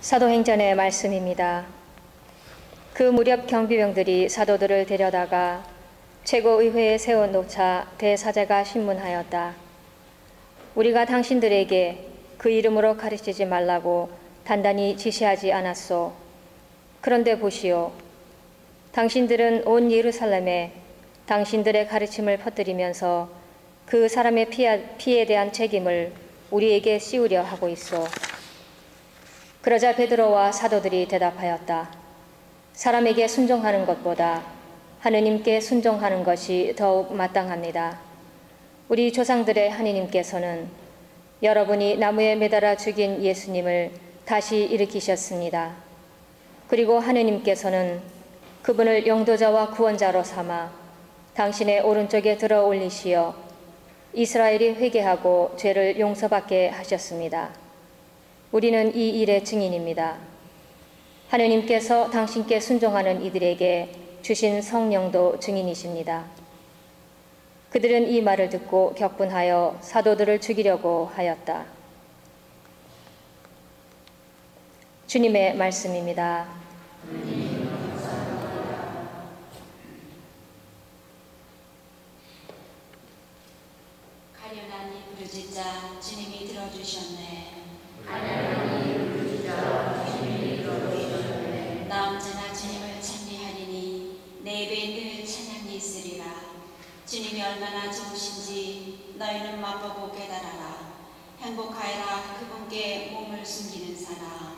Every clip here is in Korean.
사도행전의 말씀입니다. 그 무렵 경비병들이 사도들을 데려다가 최고의회에 세워놓자 대사제가 신문하였다. 우리가 당신들에게 그 이름으로 가르치지 말라고 단단히 지시하지 않았소. 그런데 보시오. 당신들은 온 예루살렘에 당신들의 가르침을 퍼뜨리면서 그 사람의 피에 대한 책임을 우리에게 씌우려 하고 있소. 그러자 베드로와 사도들이 대답하였다. 사람에게 순종하는 것보다 하느님께 순종하는 것이 더욱 마땅합니다. 우리 조상들의 하느님께서는 여러분이 나무에 매달아 죽인 예수님을 다시 일으키셨습니다. 그리고 하느님께서는 그분을 영도자와 구원자로 삼아 당신의 오른쪽에 들어 올리시어 이스라엘이 회개하고 죄를 용서받게 하셨습니다. 우리는 이 일의 증인입니다. 하느님께서 당신께 순종하는 이들에게 주신 성령도 증인이십니다. 그들은 이 말을 듣고 격분하여 사도들을 죽이려고 하였다. 주님의 말씀입니다. 가련한 이 부르짖자 주님이 들어주셨네. 나 언제나 주님을 찬미하리니 내 입에 늘 찬양이 있으리라. 주님이 얼마나 좋으신지 너희는 맛보고 깨달아라. 행복하여라 그분께 몸을 숨기는 사람.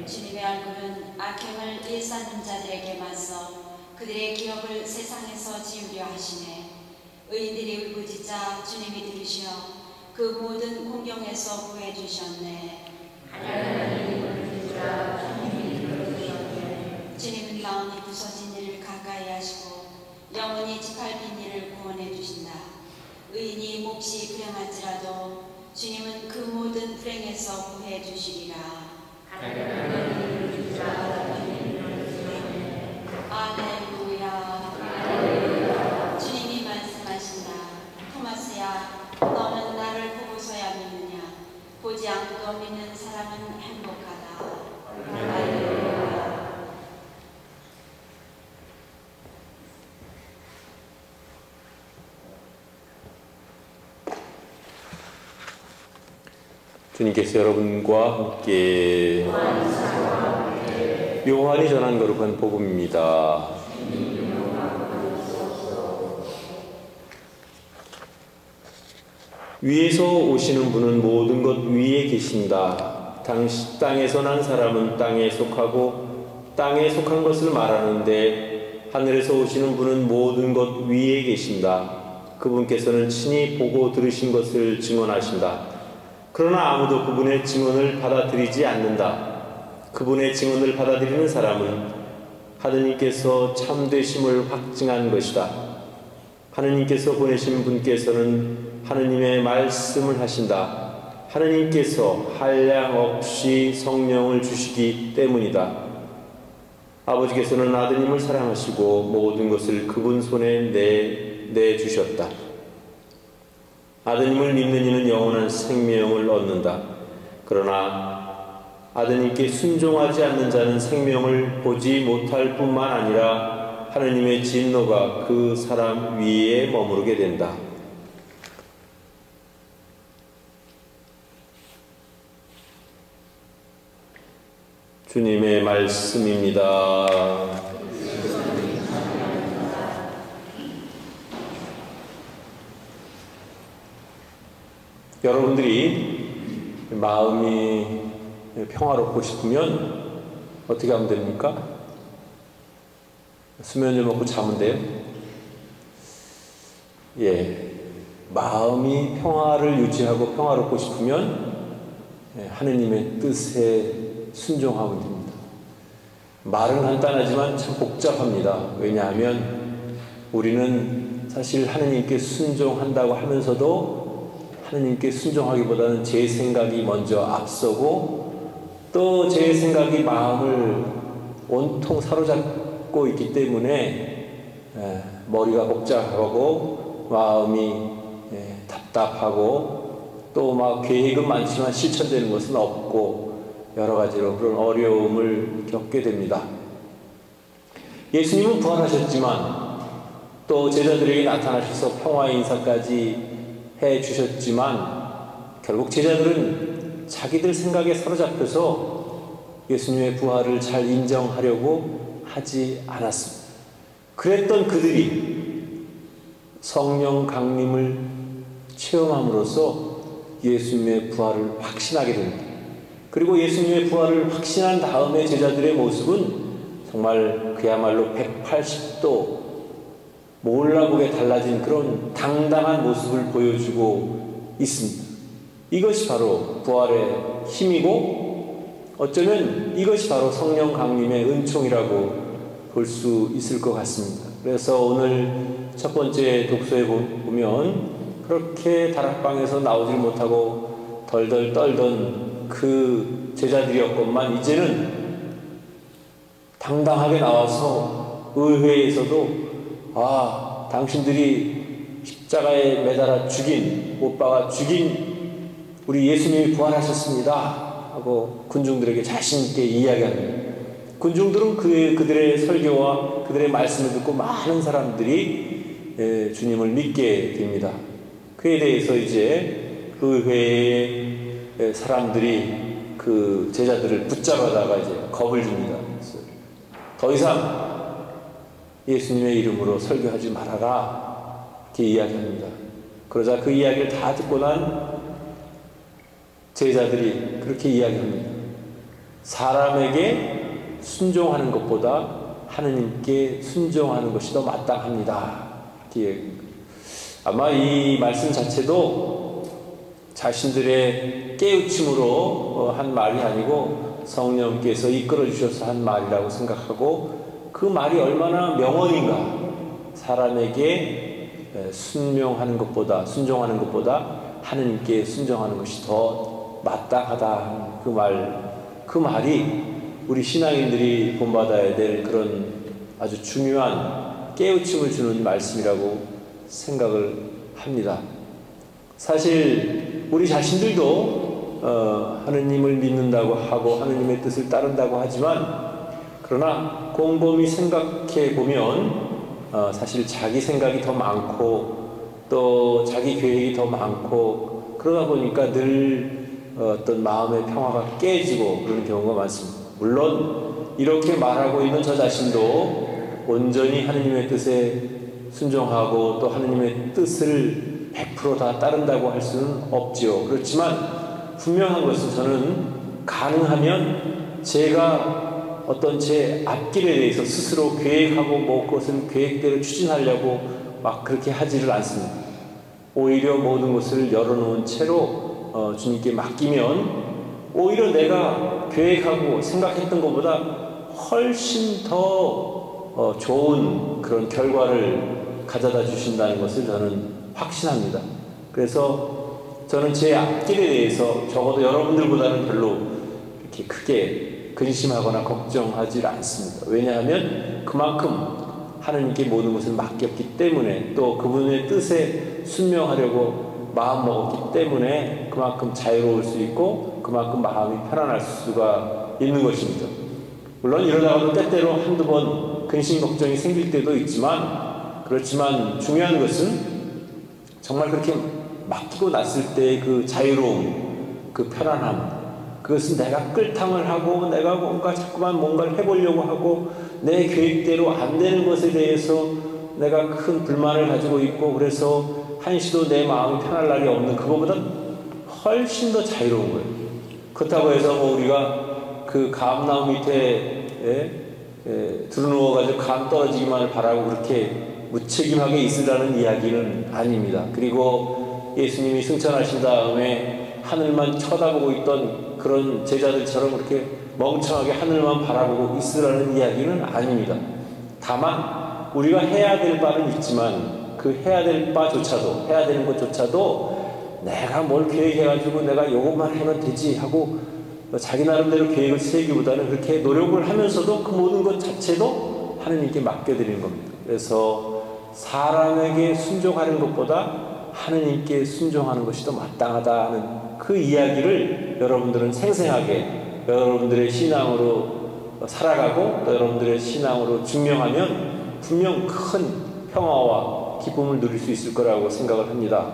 주님의 얼굴은 악행을 일삼는 자들에게 맞서 그들의 기업을 세상에서 지우려 하시네. 의인들이 울부짖자 주님이 들으시어 그 모든 공경에서 구해주셨네. 주님은 마음이 부서진 이를 가까이 하시고 영원히 짓밟힌 이를 구원해 주신다. 의인이 몹시 불행할지라도 주님은 그 모든 불행에서 구해 주시리라. 알렐루야. 주님이 말씀하신다. 토마스야, 너는 나를 보고서야 믿느냐? 보지 않고 믿는 사람은 행복하다. 할렐루야. 주님께서 여러분과 함께 요한이 전한 거룩한 복음입니다. 위에서 오시는 분은 모든 것 위에 계신다. 땅에서 난 사람은 땅에 속하고 땅에 속한 것을 말하는데 하늘에서 오시는 분은 모든 것 위에 계신다. 그분께서는 친히 보고 들으신 것을 증언하신다. 그러나 아무도 그분의 증언을 받아들이지 않는다. 그분의 증언을 받아들이는 사람은 하느님께서 참되심을 확증한 것이다. 하느님께서 보내신 분께서는 하느님의 말씀을 하신다. 하느님께서 한량없이 성령을 주시기 때문이다. 아버지께서는 아드님을 사랑하시고 모든 것을 그분 손에 내주셨다. 아드님을 믿는 이는 영원한 생명을 얻는다. 그러나 아드님께 순종하지 않는 자는 생명을 보지 못할 뿐만 아니라 하느님의 진노가 그 사람 위에 머무르게 된다. 주님의 말씀입니다. 여러분들이 마음이 평화롭고 싶으면 어떻게 하면 됩니까? 수면제 먹고 자면 돼요? 예, 마음이 평화를 유지하고 평화롭고 싶으면 하느님의 뜻에 순종하면 됩니다. 말은 간단하지만 참 복잡합니다. 왜냐하면 우리는 사실 하느님께 순종한다고 하면서도 하느님께 순종하기보다는 제 생각이 먼저 앞서고 또 제 생각이 마음을 온통 사로잡고 있기 때문에 머리가 복잡하고 마음이 답답하고 또 막 계획은 많지만 실천되는 것은 없고 여러 가지로 그런 어려움을 겪게 됩니다. 예수님은 부활하셨지만 또 제자들에게 나타나셔서 평화의 인사까지 해 주셨지만 결국 제자들은 자기들 생각에 사로잡혀서 예수님의 부활을 잘 인정하려고 하지 않았습니다. 그랬던 그들이 성령 강림을 체험함으로써 예수님의 부활을 확신하게 됩니다. 그리고 예수님의 부활을 확신한 다음에 제자들의 모습은 정말 그야말로 180도 몰라보게 달라진 그런 당당한 모습을 보여주고 있습니다. 이것이 바로 부활의 힘이고 어쩌면 이것이 바로 성령 강림의 은총이라고 볼 수 있을 것 같습니다. 그래서 오늘 첫 번째 독서에 보면 그렇게 다락방에서 나오질 못하고 덜덜 떨던 그 제자들이었건만 이제는 당당하게 나와서 의회에서도 당신들이 십자가에 매달아 죽인, 못 박아 죽인 우리 예수님이 부활하셨습니다 하고 군중들에게 자신있게 이야기합니다. 군중들은 그들의 설교와 그들의 말씀을 듣고 많은 사람들이 주님을 믿게 됩니다. 그에 대해서 이제 의회의 사람들이 그 제자들을 붙잡아다가 이제 겁을 줍니다. 더 이상 예수님의 이름으로 설교하지 말아라 이렇게 이야기합니다. 그러자 그 이야기를 다 듣고 난 제자들이 그렇게 이야기합니다. 사람에게 순종하는 것보다 하느님께 순종하는 것이 더 마땅합니다. 이렇게 아마 이 말씀 자체도 자신들의 깨우침으로 한 말이 아니고 성령께서 이끌어 주셔서 한 말이라고 생각하고 그 말이 얼마나 명언인가. 사람에게 순종하는 것보다 하느님께 순종하는 것이 더 마땅하다. 그 말이 우리 신앙인들이 본받아야 될 그런 아주 중요한 깨우침을 주는 말씀이라고 생각을 합니다. 사실 우리 자신들도 하느님을 믿는다고 하고 하느님의 뜻을 따른다고 하지만 그러나 곰곰이 생각해 보면 사실 자기 생각이 더 많고 또 자기 계획이 더 많고 그러다 보니까 늘 어떤 마음의 평화가 깨지고 그런 경우가 많습니다. 물론 이렇게 말하고 있는 저 자신도 온전히 하느님의 뜻에 순종하고 또 하느님의 뜻을 100% 다 따른다고 할 수는 없지요. 그렇지만 분명한 것은 저는 가능하면 제가 어떤 제 앞길에 대해서 스스로 계획하고 그것을 계획대로 추진하려고 막 그렇게 하지를 않습니다. 오히려 모든 것을 열어놓은 채로 주님께 맡기면 오히려 내가 계획하고 생각했던 것보다 훨씬 더 좋은 그런 결과를 가져다 주신다는 것을 저는 확신합니다. 그래서 저는 제 앞길에 대해서 적어도 여러분들보다는 별로 이렇게 크게 근심하거나 걱정하지 않습니다. 왜냐하면 그만큼 하느님께 모든 것을 맡겼기 때문에 또 그분의 뜻에 순명하려고 마음먹었기 때문에 그만큼 자유로울 수 있고 그만큼 마음이 편안할 수가 있는 것입니다. 물론 이러다가도 때때로 한두 번 근심 걱정이 생길 때도 있지만 그렇지만 중요한 것은 정말 그렇게 맡기고 났을 때의 그 자유로움, 그 편안함 그것은 내가 끌탕을 하고 내가 자꾸만 뭔가를 해보려고 하고 내 계획대로 안 되는 것에 대해서 내가 큰 불만을 가지고 있고 그래서 한시도 내 마음이 편할 날이 없는 그거보다 훨씬 더 자유로운 거예요. 그렇다고 해서 우리가 그 감나무 밑에 두루누워가지고 감 떨어지기만을 바라고 그렇게 무책임하게 있으라는 이야기는 아닙니다. 그리고 예수님이 승천하신 다음에 하늘만 쳐다보고 있던 그런 제자들처럼 그렇게 멍청하게 하늘만 바라보고 있으라는 이야기는 아닙니다. 다만 우리가 해야 될 바는 있지만 그 해야 될 바조차도 해야 되는 것조차도 내가 뭘 계획해가지고 내가 요것만 하면 되지 하고 자기 나름대로 계획을 세우기보다는 그렇게 노력을 하면서도 그 모든 것 자체도 하느님께 맡겨드리는 겁니다. 그래서 사람에게 순종하는 것보다 하느님께 순종하는 것이 더 마땅하다 하는 그 이야기를 여러분들은 생생하게 여러분들의 신앙으로 살아가고 또 여러분들의 신앙으로 증명하면 분명 큰 평화와 기쁨을 누릴 수 있을 거라고 생각을 합니다.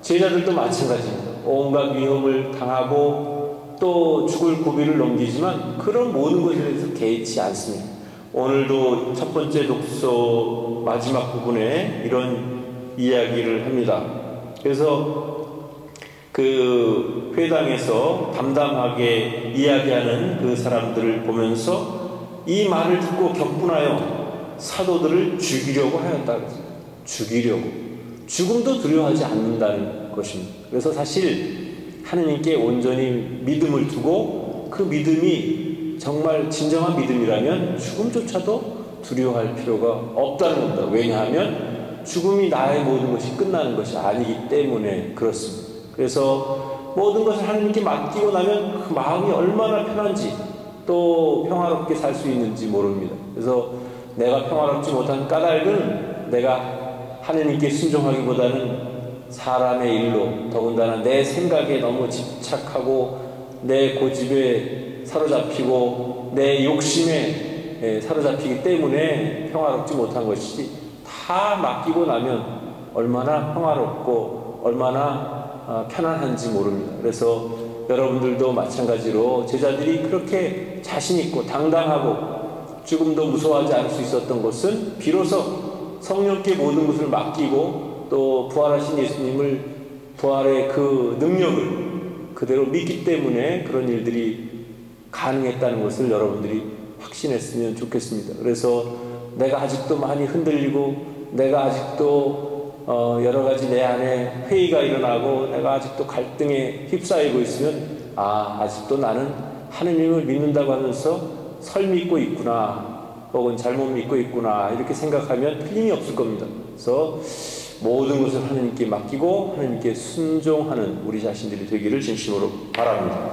제자들도 마찬가지입니다. 온갖 위험을 당하고 또 죽을 고비를 넘기지만 그런 모든 것에 대해서 개의치 않습니다. 오늘도 첫 번째 독서 마지막 부분에 이런 이야기를 합니다. 그래서 그 회당에서 담담하게 이야기하는 그 사람들을 보면서 이 말을 듣고 격분하여 사도들을 죽이려고 하였다. 죽이려고. 죽음도 두려워하지 않는다는 것입니다. 그래서 사실 하느님께 온전히 믿음을 두고 그 믿음이 정말 진정한 믿음이라면 죽음조차도 두려워할 필요가 없다는 겁니다. 왜냐하면 죽음이 나의 모든 것이 끝나는 것이 아니기 때문에 그렇습니다. 그래서 모든 것을 하나님께 맡기고 나면 그 마음이 얼마나 편한지 또 평화롭게 살 수 있는지 모릅니다. 그래서 내가 평화롭지 못한 까닭은 내가 하나님께 순종하기보다는 사람의 일로 더군다나 내 생각에 너무 집착하고 내 고집에 사로잡히고 내 욕심에 사로잡히기 때문에 평화롭지 못한 것이 다 맡기고 나면 얼마나 평화롭고 얼마나 편안한지 모릅니다. 그래서 여러분들도 마찬가지로 제자들이 그렇게 자신있고 당당하고 죽음도 무서워하지 않을 수 있었던 것은 비로소 성령께 모든 것을 맡기고 또 부활하신 예수님을 부활의 그 능력을 그대로 믿기 때문에 그런 일들이 가능했다는 것을 여러분들이 확신했으면 좋겠습니다. 그래서 내가 아직도 많이 흔들리고 내가 아직도 여러 가지 내 안에 회의가 일어나고 내가 아직도 갈등에 휩싸이고 있으면 아직도 나는 하느님을 믿는다고 하면서 설 믿고 있구나 혹은 잘못 믿고 있구나 이렇게 생각하면 틀림이 없을 겁니다. 그래서 모든 것을 하느님께 맡기고 하느님께 순종하는 우리 자신들이 되기를 진심으로 바랍니다.